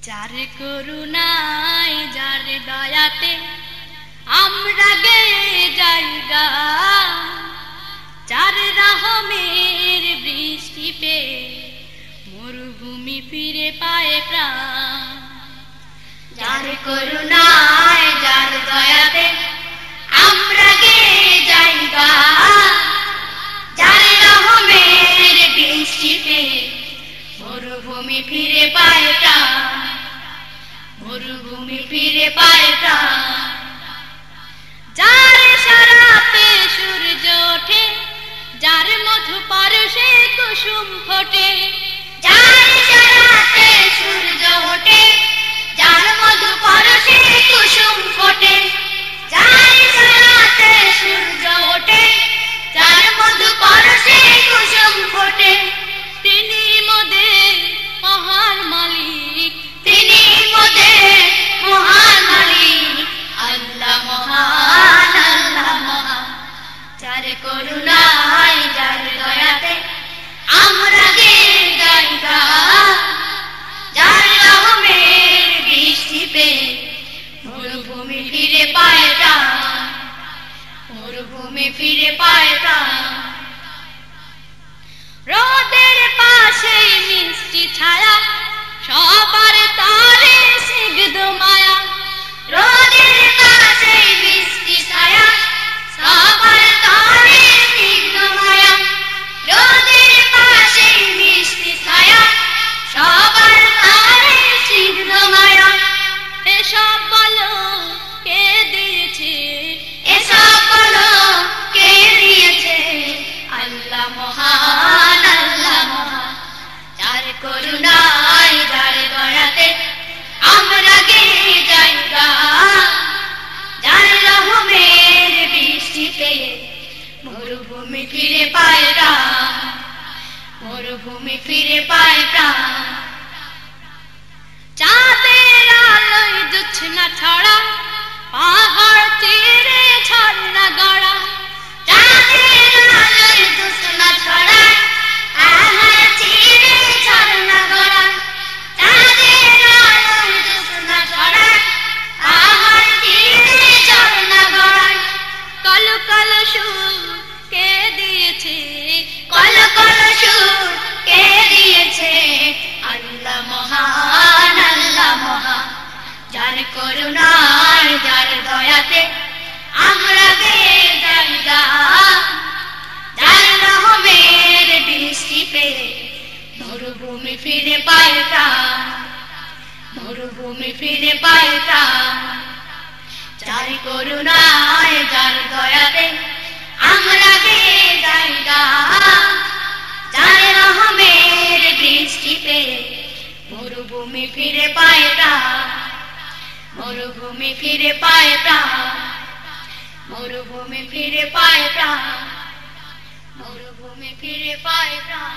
যার করুণায় যার দয়াতে আমরা গেয়ে যাইগা, যার রহমের বৃষ্টি পেয়ে মরুভূমি ফিরে পায় প্রাণ। যার করুণায় যার দয়াতে আমরা গেয়ে যাইগা, যার রহমের বৃষ্টি পেয়ে মরুভূমি ফিরে পায় প্রাণ, মরুভূমি ফিরে পায় প্রাণ। যার ইশারাতে সূর্য ওঠে, যার মধু পরশে কুসুম ফোটে, যার ইশারাতে সূর্য ওঠে, যার মধু পরশে কুসুম ফোটে, যার ইশারাতে সূর্য ওঠে, যার মধু পরশে কুসুম ফোটে। তিনি মোদের মহান মালিক, তিনি মোদের মহান মালিক, আল্লাহ মহান, আল্লাহ মহান। যার করুণায় যার দয়াতে আমরা গেয়ে যাইগা, যার রহমের বৃষ্টি পেয়ে মরুভূমি ফিরে পায় প্রাণ, মরুভূমি ফিরে পায় প্রাণ। রোদের পাশে মিষ্টি ছায়া, সবার তারে সিগদ মায়া। রোদের পাশে মিষ্টি ছায়া, সবার তরে স্নিগ্ধ মায়া। রোদের পাশে মিষ্টি ছায়া, সবার তরে স্নিগ্ধ মায়া। এসব বলো কে দিয়েছে, এসব বলো কে দিয়েছে, আল্লাহ মহান, আল্লাহ মহান। যার করুণায় যার দয়াতে আমরা গেয়ে যাইগা, যার রহমের বৃষ্টি পেয়ে মরুভূমি ফিরে পায় প্রাণ, মরুভূমি ফিরে পায় প্রাণ। চাঁদের আলোয় জোছনা ছড়া, পাহাড় তীরে ঝর্ণা গড়া। চাঁদের আলোয় জোছনা ছড়ায়, পাহাড় চিরে ঝর্ণা গড়া। চাঁদের আলোয় জোছনা ছড়ায়, পাহাড় চিরে ঝর্ণা গড়া। কল কল সুর কে দিয়েছে, কল কল সুর কে দিয়েছে, আল্লাহ মহান, আল্লাহ মহান। যার করুণায় যার দয়াতে আমরা গেয়ে যাইগা, যার রহমের বৃষ্টি পেয়ে মরুভূমি ফিরে পায় প্রাণ, মরুভূমি ফিরে পায় প্রাণ। যার করুণায় যার দয়াতে আমরা গেয়ে যাইগা, যার রহমের বৃষ্টি পেয়ে মরুভূমি ফিরে পায় প্রাণ, মরুভূমি ফিরে পায় প্রাণ, মরুভূমি ফিরে পায় প্রাণ, মরুভূমি ফিরে পায় প্রাণ।